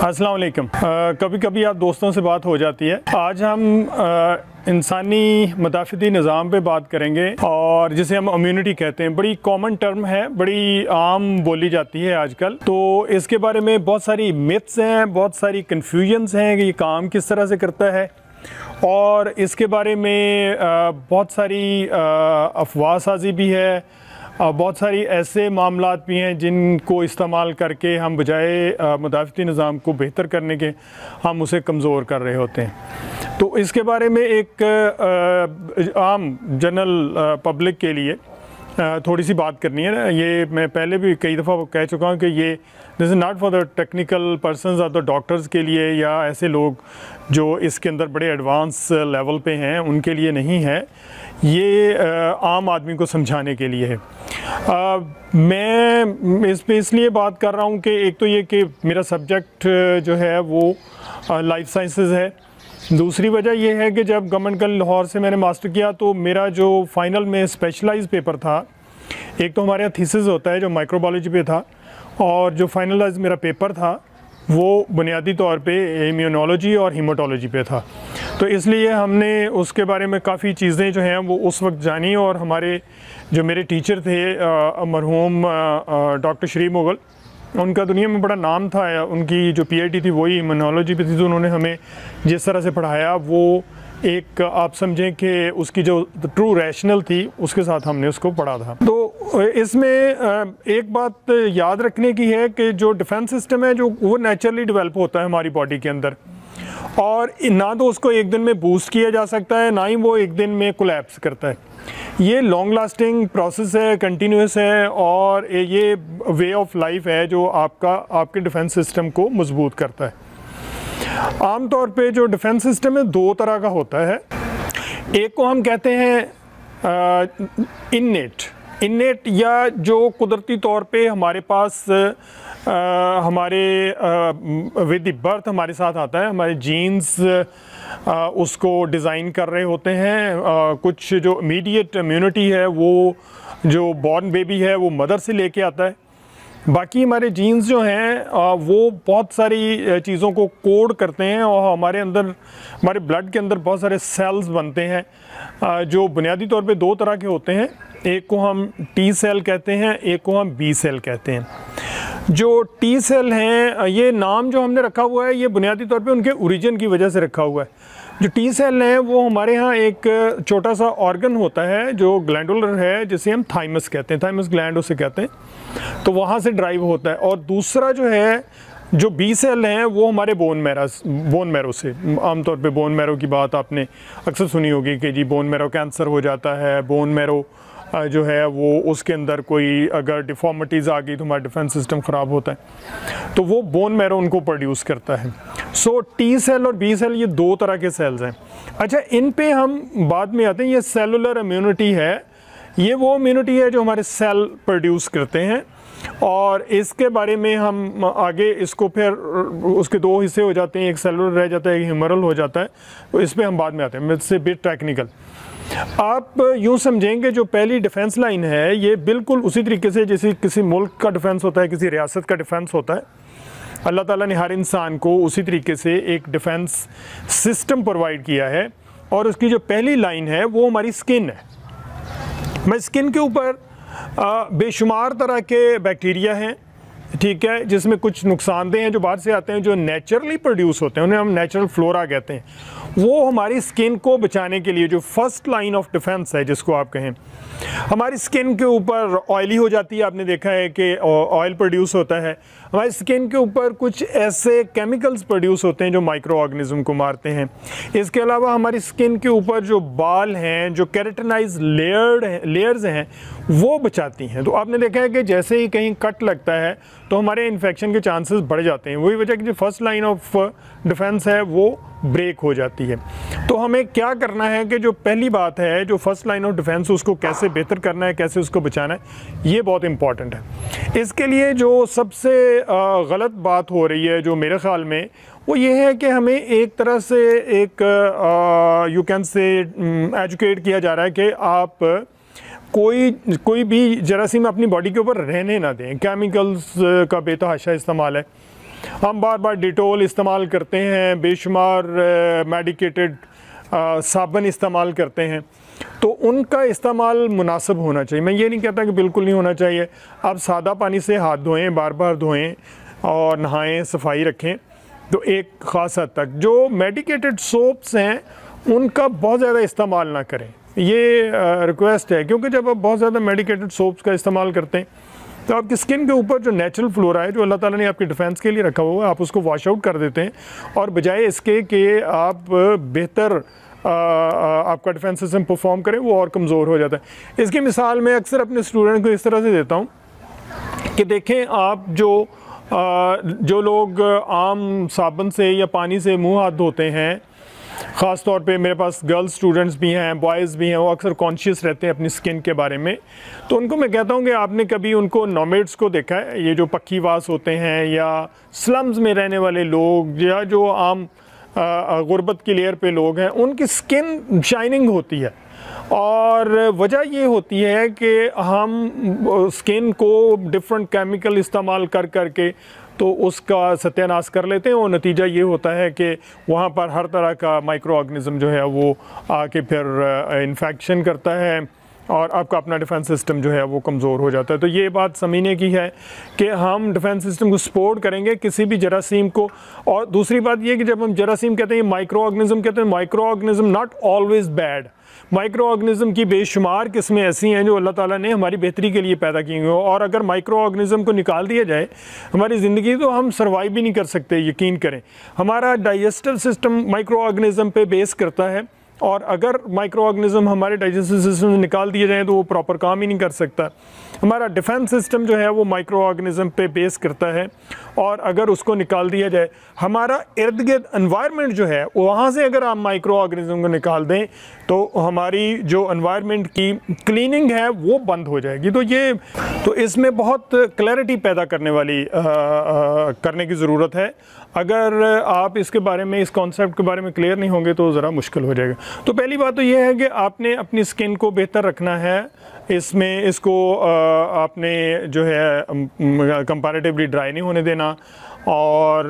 अस्सलाम वालेकुम। कभी कभी आप दोस्तों से बात हो जाती है। आज हम इंसानी मदाफ़ती निज़ाम पे बात करेंगे और जिसे हम इम्यूनिटी कहते हैं। बड़ी कॉमन टर्म है, बड़ी आम बोली जाती है आजकल। तो इसके बारे में बहुत सारी मिथ्स हैं, बहुत सारी कन्फ्यूजन्स हैं कि ये काम किस तरह से करता है, और इसके बारे में बहुत सारी अफवाह साजी भी है। बहुत सारी ऐसे मामलात भी हैं जिनको इस्तेमाल करके हम बजाय मदाफ़ती निज़ाम को बेहतर करने के हम उसे कमज़ोर कर रहे होते हैं। तो इसके बारे में एक आम जनरल पब्लिक के लिए थोड़ी सी बात करनी है ना। ये मैं पहले भी कई दफ़ा कह चुका हूँ कि ये this is not for the technical persons और द डॉक्टर्स के लिए या ऐसे लोग जो इसके अंदर बड़े एडवांस लेवल पे हैं उनके लिए नहीं है। ये आम आदमी को समझाने के लिए है। मैं इस पे इसलिए बात कर रहा हूँ कि एक तो ये कि मेरा सब्जेक्ट जो है वो लाइफ साइंसेस है। दूसरी वजह यह है कि जब गवर्नमेंट कॉलेज लाहौर से मैंने मास्टर किया तो मेरा जो फाइनल में स्पेशलाइज पेपर था, एक तो हमारे यहाँ थीसिस होता है जो माइक्रोबायोलॉजी पे था, और जो फाइनलाइज मेरा पेपर था वो बुनियादी तौर पे इम्यूनोलॉजी और हीमाटोलॉजी पे था। तो इसलिए हमने उसके बारे में काफ़ी चीज़ें जो हैं वो उस वक्त जानी, और हमारे जो मेरे टीचर थे मरहूम डॉक्टर श्री मुगल, उनका दुनिया में बड़ा नाम था। उनकी जो पीएचडी थी वही इम्यूनोलॉजी पे थी। तो उन्होंने हमें जिस तरह से पढ़ाया वो एक आप समझें कि उसकी जो ट्रू रैशनल थी उसके साथ हमने उसको पढ़ा था। तो इसमें एक बात याद रखने की है कि जो डिफेंस सिस्टम है जो वो नेचुरली डेवलप होता है हमारी बॉडी के अंदर, और ना तो उसको एक दिन में बूस्ट किया जा सकता है, ना ही वो एक दिन में कोलैप्स करता है। ये लॉन्ग लास्टिंग प्रोसेस है, कंटिन्यूस है, और ये वे ऑफ लाइफ है जो आपके डिफेंस सिस्टम को मजबूत करता है। आम तौर पे जो डिफेंस सिस्टम है दो तरह का होता है। एक को हम कहते हैं इन्नेट या जो कुदरती तौर पे हमारे पास हमारे विद बर्थ हमारे साथ आता है। हमारे जीन्स उसको डिज़ाइन कर रहे होते हैं। कुछ जो इमीडिएट इम्यूनिटी है वो जो बॉर्न बेबी है वो मदर से लेके आता है। बाकी हमारे जीन्स जो हैं वो बहुत सारी चीज़ों को कोड करते हैं, और हमारे अंदर हमारे ब्लड के अंदर बहुत सारे सेल्स बनते हैं जो बुनियादी तौर पे दो तरह के होते हैं। एक को हम टी सेल कहते हैं, एक को हम बी सेल कहते हैं। जो टी सेल हैं, ये नाम जो हमने रखा हुआ है ये बुनियादी तौर पे उनके ओरिजिन की वजह से रखा हुआ है। जो टी सेल हैं वो हमारे यहाँ एक छोटा सा ऑर्गन होता है जो ग्लैंडुलर है, जिसे हम थाइमस कहते हैं, थाइमस ग्लैंड उसे कहते हैं। तो वहाँ से ड्राइव होता है। और दूसरा जो है जो बी सेल हैं वो हमारे बोन मैरो से, आमतौर पे बोन मैरो की बात आपने अक्सर सुनी होगी कि जी बोन मैरो कैंसर हो जाता है, बोन मैरो जो है वो उसके अंदर कोई अगर डिफॉर्मिटीज़ आ गई तो हमारा डिफेंस सिस्टम ख़राब होता है, तो वो बोन मैरो उनको प्रोड्यूस करता है। सो टी सेल और बी सेल ये दो तरह के सेल्स हैं। अच्छा, इन पे हम बाद में आते हैं। ये सेलुलर इम्यूनिटी है, ये वो इम्यूनिटी है जो हमारे सेल प्रोड्यूस करते हैं, और इसके बारे में हम आगे इसको फिर उसके दो हिस्से हो जाते हैं, एक सेलुलर रह जाता है, एक ह्यूमरल हो जाता है। तो इस पे हम बाद में आते हैं, मुझसे बिट टेक्निकल। आप यूँ समझेंगे जो पहली डिफेंस लाइन है ये बिल्कुल उसी तरीके से जैसे किसी मुल्क का डिफेंस होता है, किसी रियासत का डिफेंस होता है। अल्लाह ताला ने हर इंसान को उसी तरीके से एक डिफेंस सिस्टम प्रोवाइड किया है, और उसकी जो पहली लाइन है वो हमारी स्किन है। मैं स्किन के ऊपर बेशुमार तरह के बैक्टीरिया हैं, ठीक है, जिसमें कुछ नुकसानदेह हैं जो बाहर से आते हैं, जो नेचुरली प्रोड्यूस होते हैं, उन्हें हम नेचुरल फ्लोरा कहते हैं। वो हमारी स्किन को बचाने के लिए जो फर्स्ट लाइन ऑफ डिफेंस है जिसको आप कहें, हमारी स्किन के ऊपर ऑयली हो जाती है। आपने देखा है कि ऑयल प्रोड्यूस होता है। हमारी स्किन के ऊपर कुछ ऐसे केमिकल्स प्रोड्यूस होते हैं जो माइक्रो ऑर्गेनिज्म को मारते हैं। इसके अलावा हमारी स्किन के ऊपर जो बाल हैं, जो केराटिनाइज लेयर्स हैं, वो बचाती हैं। तो आपने देखा है कि जैसे ही कहीं कट लगता है तो हमारे इन्फेक्शन के चांसेस बढ़ जाते हैं। वही वजह कि जो फर्स्ट लाइन ऑफ डिफेंस है वो ब्रेक हो जाती है। तो हमें क्या करना है कि जो पहली बात है जो फर्स्ट लाइन ऑफ डिफेंस, उसको कैसे बेहतर करना है, कैसे उसको बचाना है, ये बहुत इंपॉर्टेंट है। इसके लिए जो सबसे गलत बात हो रही है जो मेरे ख्याल में, वो ये है कि हमें एक तरह से एक यू कैन से एजुकेट किया जा रहा है कि आप कोई भी जरासीम अपनी बॉडी के ऊपर रहने ना दें। केमिकल्स का बेतहाशा इस्तेमाल है। हम बार बार डिटोल इस्तेमाल करते हैं, बेशुमार मेडिकेटेड साबुन इस्तेमाल करते हैं, तो उनका इस्तेमाल मुनासिब होना चाहिए। मैं ये नहीं कहता कि बिल्कुल नहीं होना चाहिए। आप सादा पानी से हाथ धोएं, बार बार धोएं और नहाएं, सफाई रखें, तो एक ख़ास हद तक। जो मेडिकेटेड सोप्स हैं उनका बहुत ज़्यादा इस्तेमाल ना करें, ये रिक्वेस्ट है, क्योंकि जब आप बहुत ज़्यादा मेडिकेटेड सोप्स का इस्तेमाल करते हैं तो आपकी स्किन के ऊपर जो नेचुरल फ्लोरा है, जो अल्लाह ताला ने आपके डिफेंस के लिए रखा हुआ है, आप उसको वॉश आउट कर देते हैं, और बजाय इसके कि आप बेहतर आपका डिफेंस सिस्टम परफॉर्म करें, वो और कमज़ोर हो जाता है। इसकी मिसाल मैं अक्सर अपने स्टूडेंट को इस तरह से देता हूँ कि देखें, आप जो लोग आम साबुन से या पानी से मुंह हाथ धोते हैं, ख़ास तौर पे मेरे पास गर्ल्स स्टूडेंट्स भी हैं, बॉयज़ भी हैं, वो अक्सर कॉन्शियस रहते हैं अपनी स्किन के बारे में, तो उनको मैं कहता हूँ कि आपने कभी उनको नोमैड्स को देखा है, ये जो पक्कीवास होते हैं या स्लम्स में रहने वाले लोग या जो आम गुर्बत की लेयर पे लोग हैं, उनकी स्किन शाइनिंग होती है, और वजह ये होती है कि हम स्किन को डिफरेंट केमिकल इस्तेमाल कर करके तो उसका सत्यानाश कर लेते हैं, और नतीजा ये होता है कि वहाँ पर हर तरह का माइक्रो ऑर्गेनिज्म जो है वो आके फिर इन्फेक्शन करता है, और आपका अपना डिफेंस सिस्टम जो है वो कमज़ोर हो जाता है। तो ये बात समझने की है कि हम डिफेंस सिस्टम को सपोर्ट करेंगे किसी भी जरासीम को। और दूसरी बात ये कि जब हम जरासीम कहते हैं, माइक्रो ऑर्गेनिज्म कहते हैं, micro organism not always bad. Micro organism की बेशुमार किस्में ऐसी हैं जो अल्लाह ताला ने हमारी बेहतरी के लिए पैदा की हुई, और अगर माइक्रो ऑर्गेनिज्म को निकाल दिया जाए हमारी ज़िंदगी, तो हम सर्वाइव भी नहीं कर सकते। यकीन करें, हमारा डाइजेस्टिव सिस्टम माइक्रो ऑर्गेनिज्म पे बेस करता है, और अगर माइक्रो ऑर्गेनिज्म हमारे डाइजेस्टिव सिस्टम से निकाल दिए जाएँ तो वो प्रॉपर काम ही नहीं कर सकता। हमारा डिफेंस सिस्टम जो है वो माइक्रो ऑर्गेनिज्म पे बेस करता है, और अगर उसको निकाल दिया जाए, हमारा इर्द गिर्द एनवायरनमेंट जो है वहाँ से अगर आप माइक्रो ऑर्गेनिज्म को निकाल दें तो हमारी जो एनवायरनमेंट की क्लीनिंग है वो बंद हो जाएगी। तो इसमें बहुत क्लैरिटी पैदा करने की ज़रूरत है। अगर आप इसके बारे में, इस कॉन्सेप्ट के बारे में क्लियर नहीं होंगे तो ज़रा मुश्किल हो जाएगा। तो पहली बात तो ये है कि आपने अपनी स्किन को बेहतर रखना है, इसको आपने जो है कंपैरेटिवली ड्राई नहीं होने देना, और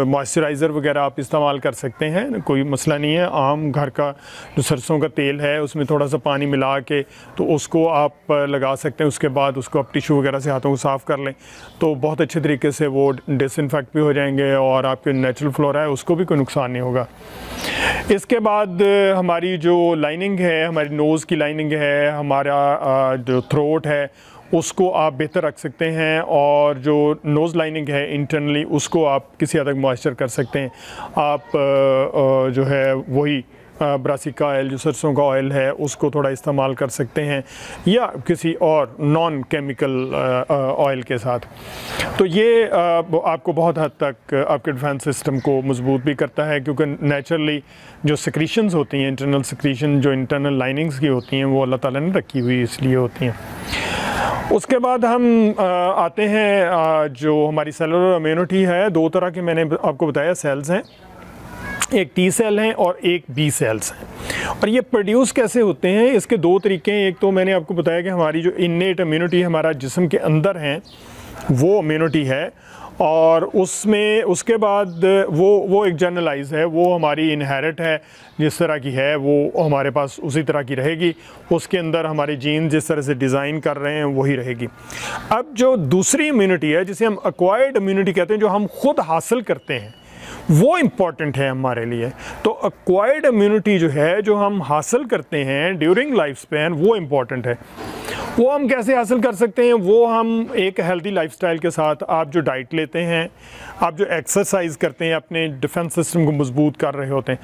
मॉइस्चराइज़र वगैरह आप इस्तेमाल कर सकते हैं, कोई मसला नहीं है। आम घर का जो सरसों का तेल है उसमें थोड़ा सा पानी मिला के तो उसको आप लगा सकते हैं, उसके बाद उसको आप टिश्यू वगैरह से हाथों को साफ़ कर लें तो बहुत अच्छे तरीके से वो डिसइंफेक्ट भी हो जाएंगे, और आपके नेचुरल फ्लोरा है उसको भी कोई नुकसान नहीं होगा। इसके बाद हमारी जो लाइनिंग है, हमारी नोज़ की लाइनिंग है, हमारा जो थ्रोट है उसको आप बेहतर रख सकते हैं, और जो नोज़ लाइनिंग है इंटरनली उसको आप किसी हद तक मॉइस्चर कर सकते हैं। आप जो है वही ब्रासिका ऑयल, जो सरसों का ऑयल है, उसको थोड़ा इस्तेमाल कर सकते हैं, या किसी और नॉन केमिकल ऑयल के साथ। तो ये आपको बहुत हद तक आपके डिफेंस सिस्टम को मजबूत भी करता है, क्योंकि नेचुरली जो सिक्रीशंस होती हैं, इंटरनल सिक्रीशन जो इंटरनल लाइनिंग्स की होती हैं, वो अल्लाह ताला ने रखी हुई इसलिए होती हैं। उसके बाद हम आते हैं जो हमारी सेलुलर इम्यूनिटी है। दो तरह के मैंने आपको बताया सेल्स हैं, एक टी सेल हैं और एक बी सेल्स हैं। और ये प्रोड्यूस कैसे होते हैं, इसके दो तरीके हैं। एक तो मैंने आपको बताया कि हमारी जो इन्नेट इम्यूनिटी हमारा जिस्म के अंदर है वो इम्यूनिटी है, और उसमें उसके बाद वो एक जनरलाइज है, वो हमारी इनहेरिट है, जिस तरह की है वो हमारे पास उसी तरह की रहेगी। उसके अंदर हमारे जीन जिस तरह से डिज़ाइन कर रहे हैं वही रहेगी। अब जो दूसरी इम्यूनिटी है, जिसे हम एक्वायर्ड इम्यूनिटी कहते हैं, जो हम खुद हासिल करते हैं, वो इम्पॉर्टेंट है हमारे लिए। तो एक्वायर्ड इम्यूनिटी जो है, जो हम हासिल करते हैं ड्यूरिंग लाइफ स्पैन, वो इम्पॉर्टेंट है। वो हम कैसे हासिल कर सकते हैं? वो हम एक हेल्दी लाइफस्टाइल के साथ, आप जो डाइट लेते हैं, आप जो एक्सरसाइज करते हैं, अपने डिफेंस सिस्टम को मजबूत कर रहे होते हैं,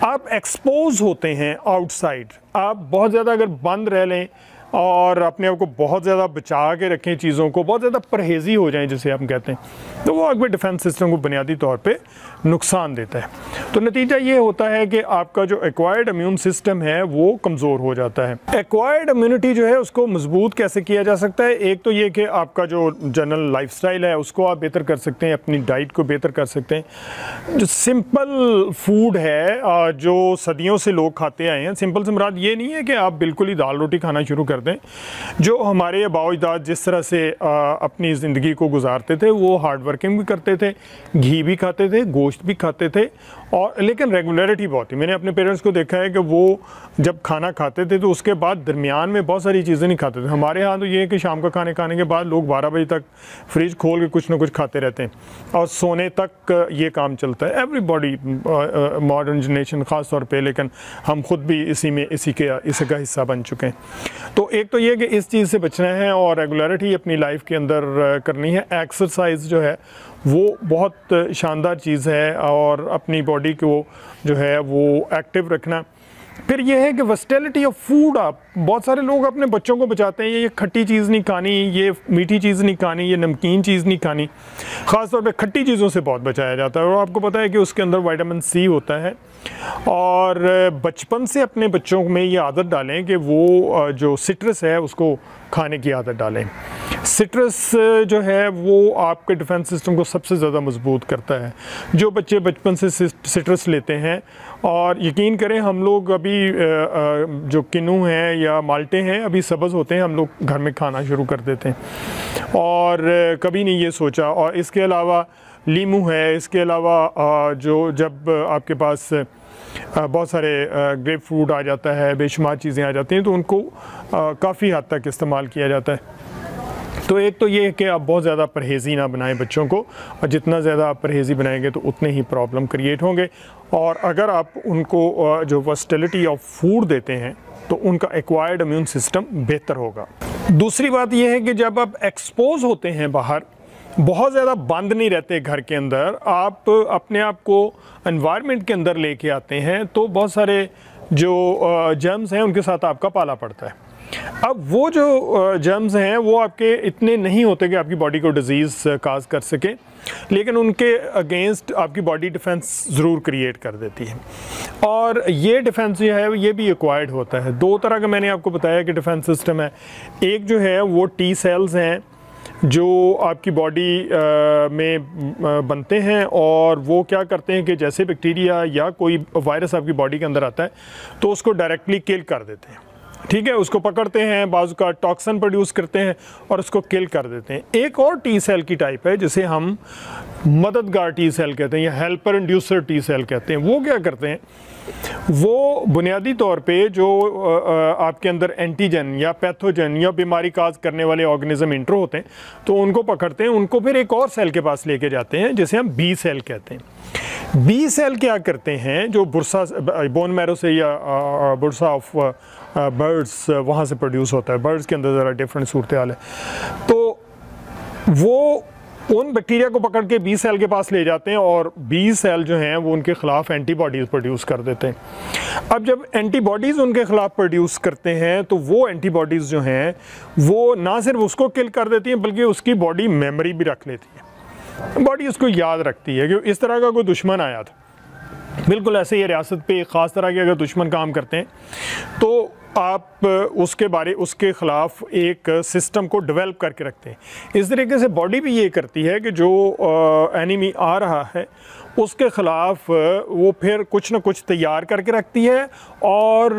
आप एक्सपोज होते हैं आउटसाइड। आप बहुत ज़्यादा अगर बंद रह लें और अपने आप को बहुत ज़्यादा बचा के रखें, चीज़ों को बहुत ज़्यादा परहेज़ी हो जाएं जिसे हम कहते हैं, तो वो आपके डिफेंस सिस्टम को बुनियादी तौर पे नुकसान देता है। तो नतीजा ये होता है कि आपका जो एक्वायर्ड इम्यून सिस्टम है वो कमज़ोर हो जाता है। एक्वायर्ड इम्यूनिटी जो है उसको मजबूत कैसे किया जा सकता है? एक तो ये कि आपका जो जनरल लाइफस्टाइल है उसको आप बेहतर कर सकते हैं, अपनी डाइट को बेहतर कर सकते हैं। जो सिंपल फूड है जो सदियों से लोग खाते आए हैं, सिंपल से मुराद ये नहीं है कि आप बिल्कुल ही दाल रोटी खाना शुरू कर दें। जो हमारे आबाओ अजदाद जिस तरह से अपनी ज़िंदगी को गुजारते थे, वो हार्ड वर्किंग भी करते थे, घी भी खाते थे, गोश्त भी खाते थे, और लेकिन रेगुलरिटी बहुत थी। मैंने अपने पेरेंट्स को देखा है कि वो जब खाना खाते थे तो उसके बाद दरमियान में बहुत सारी चीज़ें नहीं खाते थे। हमारे यहाँ तो ये है कि शाम का खाने के बाद लोग 12 बजे तक फ्रिज खोल के कुछ ना कुछ खाते रहते हैं और सोने तक ये काम चलता है। एवरीबॉडी मॉडर्न जनरेशन ख़ास तौर पे, लेकिन हम खुद भी इसी का हिस्सा बन चुके हैं। तो एक तो ये कि इस चीज़ से बचना है और रेगुलरिटी अपनी लाइफ के अंदर करनी है। एक्सरसाइज जो है वो बहुत शानदार चीज़ है, और अपनी बॉडी को जो है वो एक्टिव रखना। फिर ये है कि वर्सेटिलिटी ऑफ फूड। आप बहुत सारे लोग अपने बच्चों को बचाते हैं ये खट्टी चीज़ नहीं खानी, ये मीठी चीज़ नहीं खानी, ये नमकीन चीज़ नहीं खानी। ख़ास तौर पे खट्टी चीज़ों से बहुत बचाया जाता है, और आपको पता है कि उसके अंदर विटामिन सी होता है। और बचपन से अपने बच्चों में ये आदत डालें कि वो जो सिट्रस है उसको खाने की आदत डालें। सिट्रस जो है वो आपके डिफेंस सिस्टम को सबसे ज़्यादा मजबूत करता है। जो बच्चे बचपन से सिट्रस लेते हैं, और यकीन करें हम लोग अभी जो किन्नू हैं या माल्टे हैं अभी सब्ज़ होते हैं, हम लोग घर में खाना शुरू कर देते हैं और कभी नहीं ये सोचा। और इसके अलावा लीमू है, इसके अलावा जो जब आपके पास बहुत सारे ग्रेप फ्रूट आ जाता है, बेशुमार चीज़ें आ जाती हैं, तो उनको काफ़ी हद तक इस्तेमाल किया जाता है। तो एक तो ये है कि आप बहुत ज़्यादा परहेज़ी ना बनाएं बच्चों को, और जितना ज़्यादा आप परहेज़ी बनाएंगे तो उतने ही प्रॉब्लम क्रिएट होंगे। और अगर आप उनको जो वर्सेटिलिटी ऑफ फूड देते हैं तो उनका एक्वायर्ड इम्यून सिस्टम बेहतर होगा। दूसरी बात यह है कि जब आप एक्सपोज होते हैं बाहर, बहुत ज़्यादा बंद नहीं रहते घर के अंदर, आप अपने आप को एनवायरनमेंट के अंदर लेके आते हैं, तो बहुत सारे जो जर्म्स हैं उनके साथ आपका पाला पड़ता है। अब वो जो जर्म्स हैं वो आपके इतने नहीं होते कि आपकी बॉडी को डिज़ीज़ काज कर सके, लेकिन उनके अगेंस्ट आपकी बॉडी डिफेंस ज़रूर क्रिएट कर देती है। और ये डिफेंस जो है ये भी एक्वायर्ड होता है। दो तरह का मैंने आपको बताया कि डिफेंस सिस्टम है। एक जो है वो टी सेल्स हैं जो आपकी बॉडी में बनते हैं, और वो क्या करते हैं कि जैसे बैक्टीरिया या कोई वायरस आपकी बॉडी के अंदर आता है तो उसको डायरेक्टली किल कर देते हैं। ठीक है, उसको पकड़ते हैं, बाजू का टॉक्सिन प्रोड्यूस करते हैं और उसको किल कर देते हैं। एक और टी सेल की टाइप है जिसे हम मददगार टी सेल कहते हैं या हेल्पर इंड्यूसर टी सेल कहते हैं। वो क्या करते हैं, वो बुनियादी तौर पे जो आपके अंदर एंटीजन या पैथोजन या बीमारी काज करने वाले ऑर्गेनिज्म इंटर होते हैं, तो उनको पकड़ते हैं, उनको फिर एक और सेल के पास लेके जाते हैं जिसे हम बी सेल कहते हैं। बी सेल क्या करते हैं, जो बुरसा बोन मैरो से या बुरसा ऑफ बर्ड्स वहाँ से प्रोड्यूस होता है, बर्ड्स के अंदर ज़रा डिफरेंट सूरत हाल है, तो वो उन बैक्टीरिया को पकड़ के बी सेल के पास ले जाते हैं और बी सेल जो हैं वो उनके ख़िलाफ़ एंटीबॉडीज़ प्रोड्यूस कर देते हैं। अब जब एंटीबॉडीज़ उनके ख़िलाफ़ प्रोड्यूस करते हैं तो वो एंटीबॉडीज़ जो हैं वो ना सिर्फ उसको किल कर देती हैं बल्कि उसकी बॉडी मेमोरी भी रख लेती है, बॉडी उसको याद रखती है कि इस तरह का कोई दुश्मन आया था। बिल्कुल ऐसे ही रियासत पे ख़ास तरह के अगर दुश्मन काम करते हैं तो आप उसके ख़िलाफ़ एक सिस्टम को डेवलप करके रखते हैं। इस तरीके से बॉडी भी ये करती है कि जो एनिमी आ रहा है उसके ख़िलाफ़ वो फिर कुछ ना कुछ तैयार करके रखती है और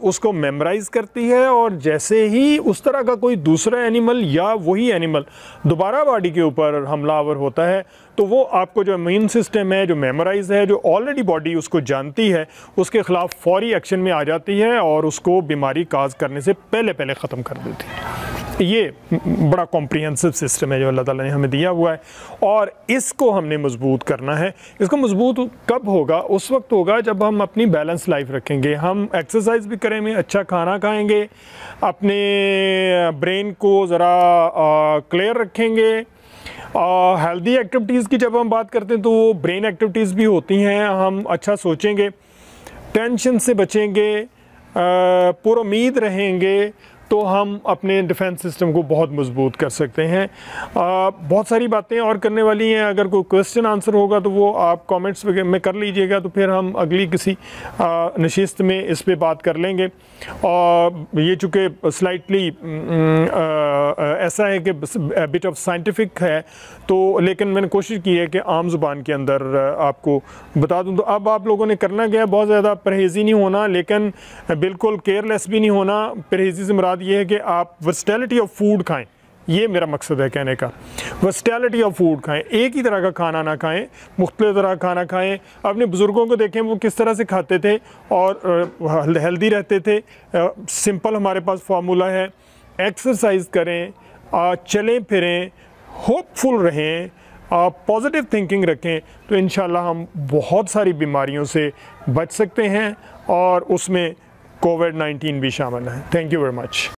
उसको मेमोराइज़ करती है, और जैसे ही उस तरह का कोई दूसरा एनिमल या वही एनिमल दोबारा बॉडी के ऊपर हमलावर होता है तो वो आपको जो इम्यून सिस्टम है, जो मेमोराइज है, जो ऑलरेडी बॉडी उसको जानती है, उसके ख़िलाफ़ फौरी एक्शन में आ जाती है और उसको बीमारी काज करने से पहले ख़त्म कर देती है। ये बड़ा कॉम्प्रिहेंसिव सिस्टम है जो अल्लाह ताला ने हमें दिया हुआ है, और इसको हमने मजबूत करना है। इसको मजबूत कब होगा? उस वक्त होगा जब हम अपनी बैलेंस लाइफ रखेंगे, हम एक्सरसाइज भी करेंगे, अच्छा खाना खाएंगे, अपने ब्रेन को ज़रा क्लियर रखेंगे। हेल्दी एक्टिविटीज़ की जब हम बात करते हैं तो वो ब्रेन एक्टिविटीज़ भी होती हैं। हम अच्छा सोचेंगे, टेंशन से बचेंगे, पुरुम्मीद रहेंगे, तो हम अपने डिफेंस सिस्टम को बहुत मजबूत कर सकते हैं। बहुत सारी बातें और करने वाली हैं, अगर कोई क्वेश्चन आंसर होगा तो वो आप कमेंट्स में कर लीजिएगा, तो फिर हम अगली किसी नशिस्त में इस पे बात कर लेंगे। और ये चूँकि स्लाइटली ऐसा है कि बिट ऑफ साइंटिफिक है, तो लेकिन मैंने कोशिश की है कि आम ज़ुबान के अंदर आपको बता दूं। तो अब आप लोगों ने करना क्या है, बहुत ज़्यादा परहेज़ी नहीं होना, लेकिन बिल्कुल केयरलेस भी नहीं होना। परहेज़ी से मुराद बाद ये है कि आप वर्सटैलिटी ऑफ फूड खाएं, ये मेरा मकसद है कहने का। वर्सटैलिटी ऑफ फूड खाएं, एक ही तरह का खाना ना खाएं, मुख्तलिफ तरह का खाना खाएं। अपने बुज़ुर्गों को देखें वो किस तरह से खाते थे और हेल्दी रहते थे। सिंपल हमारे पास फार्मूला है, एक्सरसाइज करें, चलें फिरें, होपफुल रहें, पॉजिटिव थिंकिंग रखें, तो इंशाल्लाह हम बहुत सारी बीमारियों से बच सकते हैं और उसमें कोविड-19 भी शामिल है। Thank you very much.